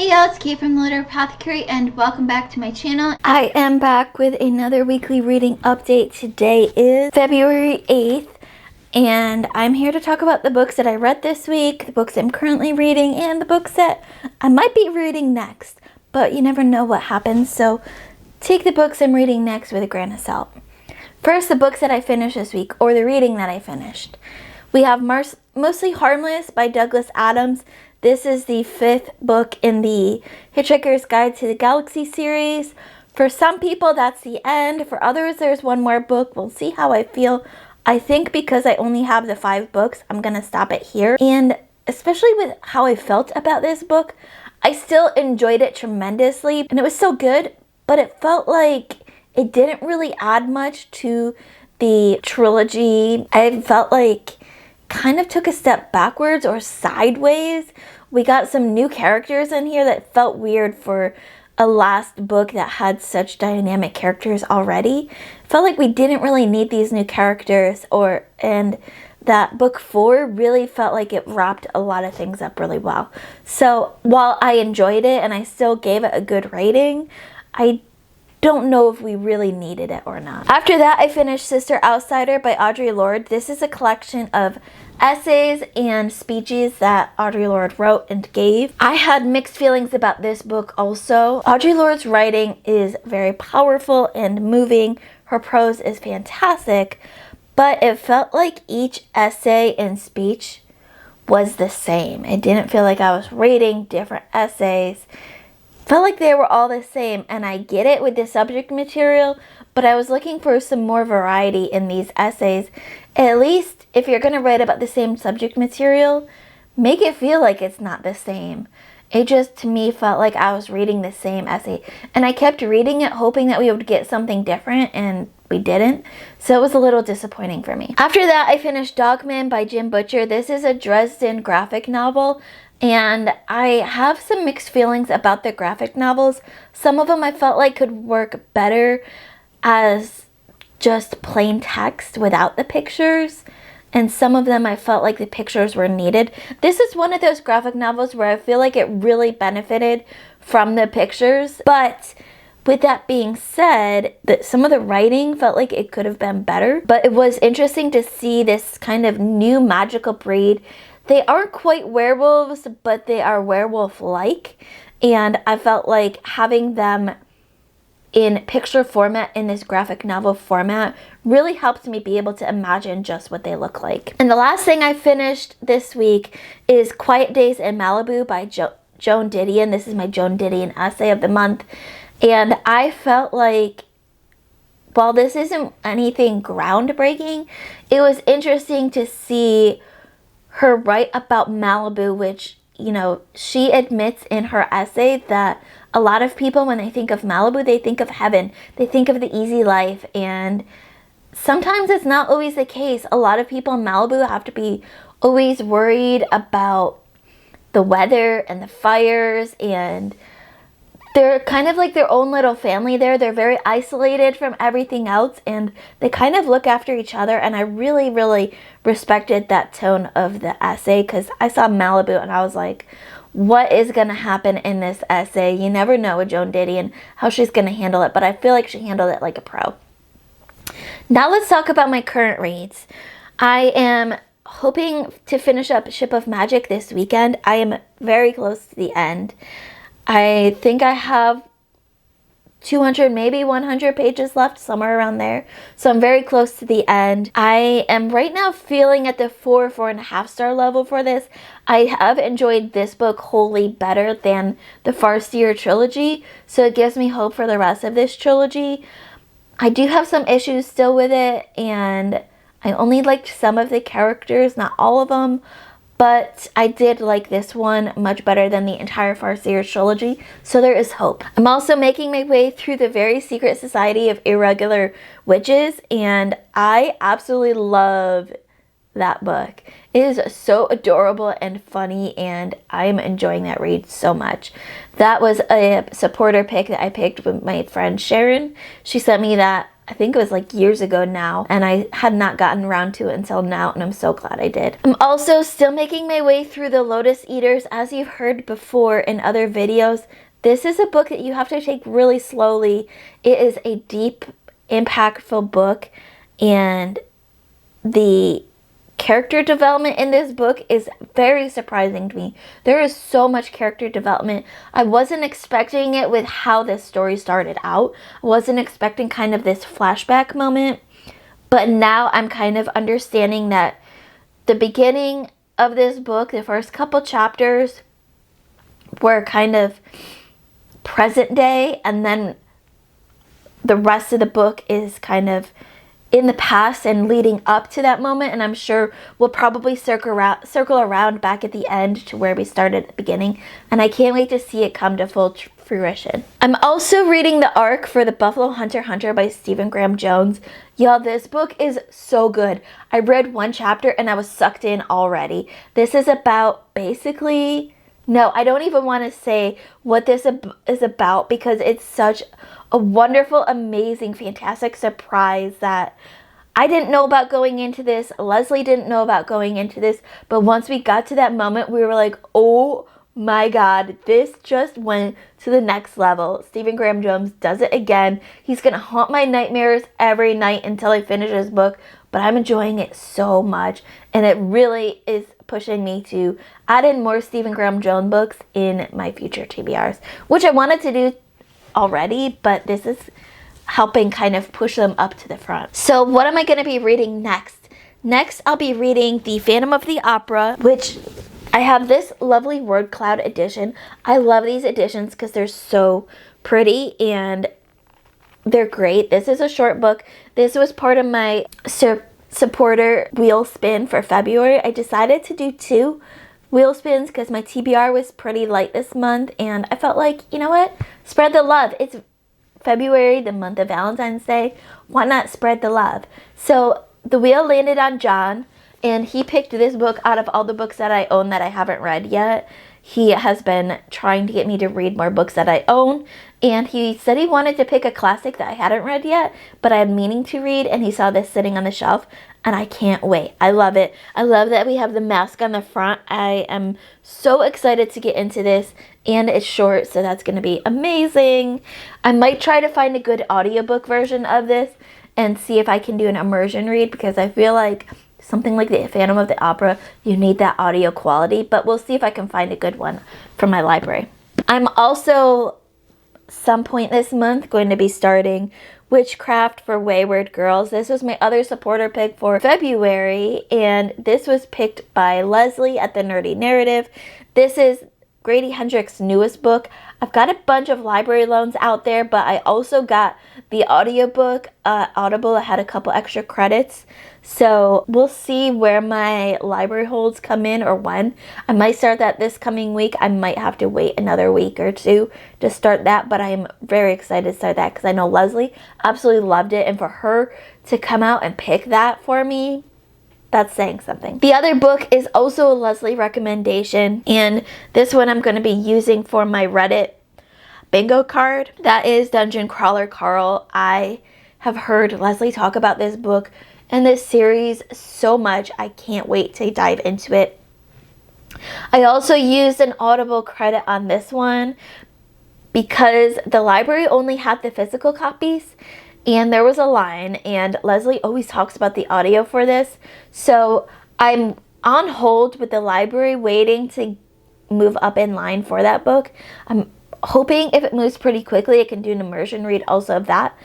Hey y'all, it's Kate from the Apothecary and welcome back to my channel. I am back with another weekly reading update. Today is February 8th and I'm here to talk about the books that I read this week, the books I'm currently reading, and the books that I might be reading next. But you never know what happens, so take the books I'm reading next with a grain of salt. First, the books that I finished this week, or the reading that I finished. We have Mostly Harmless by Douglas Adams. This is the 5th book in the Hitchhiker's Guide to the Galaxy series. For some people, that's the end. For others, there's one more book. We'll see how I feel. I think because I only have the 5 books, I'm going to stop it here. And especially with how I felt about this book, I still enjoyed it tremendously. And it was so good, but it felt like it didn't really add much to the trilogy. I felt like kind of took a step backwards or sideways. We got some new characters in here that felt weird for a last book that had such dynamic characters already. Felt like we didn't really need these new characters, and that book 4 really felt like it wrapped a lot of things up really well. So while I enjoyed it and I still gave it a good rating, I don't know if we really needed it or not. After that, I finished Sister Outsider by Audre Lorde. This is a collection of essays and speeches that Audre Lorde wrote and gave. I had mixed feelings about this book also. Audre Lorde's writing is very powerful and moving. Her prose is fantastic, but it felt like each essay and speech was the same. It didn't feel like I was reading different essays. Felt like they were all the same, and I get it with the subject material, but I was looking for some more variety in these essays. At least if you're going to write about the same subject material, make it feel like it's not the same. It just, to me, felt like I was reading the same essay, and I kept reading it hoping that we would get something different, and we didn't, so it was a little disappointing for me. After that, I finished Dogman by Jim Butcher. This is a Dresden graphic novel, and I have some mixed feelings about the graphic novels. Some of them I felt like could work better as just plain text without the pictures, and some of them I felt like the pictures were needed. This is one of those graphic novels where I feel like it really benefited from the pictures, but with that being said, some of the writing felt like it could have been better. But it was interesting to see this kind of new magical breed. They aren't quite werewolves, but they are werewolf-like. And I felt like having them in picture format in this graphic novel format really helped me be able to imagine just what they look like. And the last thing I finished this week is Quiet Days in Malibu by Joan Didion. This is my Joan Didion essay of the month. And I felt like, while this isn't anything groundbreaking, it was interesting to see her write about Malibu, which, you know, she admits in her essay that a lot of people, when they think of Malibu, they think of heaven. They think of the easy life, and sometimes it's not always the case. A lot of people in Malibu have to be always worried about the weather and the fires, and they're kind of like their own little family there. They're very isolated from everything else, and they kind of look after each other, and I really, really respected that tone of the essay, because I saw Malibu and I was like, what is going to happen in this essay? You never know with Joan Didion how she's going to handle it, but I feel like she handled it like a pro. Now let's talk about my current reads. I am hoping to finish up Ship of Magic this weekend. I am very close to the end. I think I have 200, maybe 100 pages left, somewhere around there. So I'm very close to the end. I am right now feeling at the 4.5 star level for this. I have enjoyed this book wholly better than the Farseer trilogy, so it gives me hope for the rest of this trilogy. I do have some issues still with it, and I only liked some of the characters, not all of them. But I did like this one much better than the entire Farseer trilogy, so there is hope. I'm also making my way through the Very Secret Society of Irregular Witches, and I absolutely love that book. It is so adorable and funny, and I'm enjoying that read so much. That was a supporter pick that I picked with my friend Sharon. She sent me that I think it was like years ago now, and I had not gotten around to it until now, and I'm so glad I did. I'm also still making my way through The Lotus Eaters. As you've heard before in other videos, this is a book that you have to take really slowly. It is a deep, impactful book, and the character development in this book is very surprising to me. There is so much character development. I wasn't expecting it with how this story started out. I wasn't expecting kind of this flashback moment, but now I'm kind of understanding that the beginning of this book, the first couple chapters, were kind of present day, and then the rest of the book is kind of in the past and leading up to that moment, and I'm sure we'll probably circle around back at the end to where we started at the beginning, and I can't wait to see it come to full fruition. I'm also reading the arc for The Buffalo Hunter by Stephen Graham Jones. Y'all, this book is so good. I read one chapter and I was sucked in already. This is about basically, no, I don't even want to say what this is about, because it's such a wonderful, amazing, fantastic surprise that I didn't know about going into this. Leslie didn't know about going into this. But once we got to that moment, we were like, oh my God, this just went to the next level. Stephen Graham Jones does it again. He's going to haunt my nightmares every night until I finish his book. But I'm enjoying it so much. And it really is pushing me to add in more Stephen Graham Jones books in my future TBRs, which I wanted to do already, but this is helping kind of push them up to the front. So what am I going to be reading next? Next, I'll be reading The Phantom of the Opera, which I have this lovely word cloud edition. I love these editions because they're so pretty and they're great. This is a short book. This was part of my supporter wheel spin for February. I decided to do 2 wheel spins because my TBR was pretty light this month, and I felt like, you know what? Spread the love. It's February, the month of Valentine's Day. Why not spread the love? So the wheel landed on John, and he picked this book out of all the books that I own that I haven't read yet. He has been trying to get me to read more books that I own, and he said he wanted to pick a classic that I hadn't read yet, but I had meaning to read, and he saw this sitting on the shelf, and I can't wait. I love it. I love that we have the mask on the front. I am so excited to get into this, and it's short, so that's going to be amazing. I might try to find a good audiobook version of this and see if I can do an immersion read, because I feel like something like The Phantom of the Opera, you need that audio quality, but we'll see if I can find a good one from my library. I'm also, some point this month, going to be starting Witchcraft for Wayward Girls. This was my other supporter pick for February, and this was picked by Leslie at The Nerdy Narrative. This is Grady Hendrix' newest book. I've got a bunch of library loans out there, but I also got the audiobook Audible. I had a couple extra credits, so we'll see where my library holds come in or when. I might start that this coming week. I might have to wait another week or two to start that, but I'm very excited to start that because I know Leslie absolutely loved it, and for her to come out and pick that for me, that's saying something. The other book is also a Leslie recommendation, and this one I'm going to be using for my Reddit bingo card. That is Dungeon Crawler Carl. I have heard Leslie talk about this book and this series so much. I can't wait to dive into it. I also used an Audible credit on this one because the library only had the physical copies, and there was a line, and Leslie always talks about the audio for this. So I'm on hold with the library waiting to move up in line for that book. I'm hoping if it moves pretty quickly, I can do an immersion read also of that.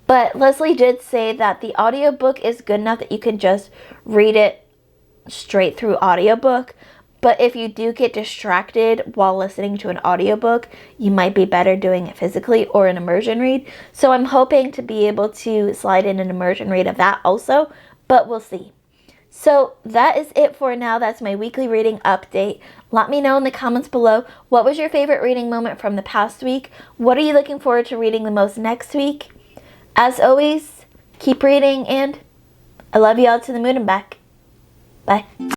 But Leslie did say that the audiobook is good enough that you can just read it straight through audiobook. But if you do get distracted while listening to an audiobook, you might be better doing it physically or an immersion read. So I'm hoping to be able to slide in an immersion read of that also, but we'll see. So that is it for now. That's my weekly reading update. Let me know in the comments below, what was your favorite reading moment from the past week? What are you looking forward to reading the most next week? As always, keep reading, and I love you all to the moon and back. Bye.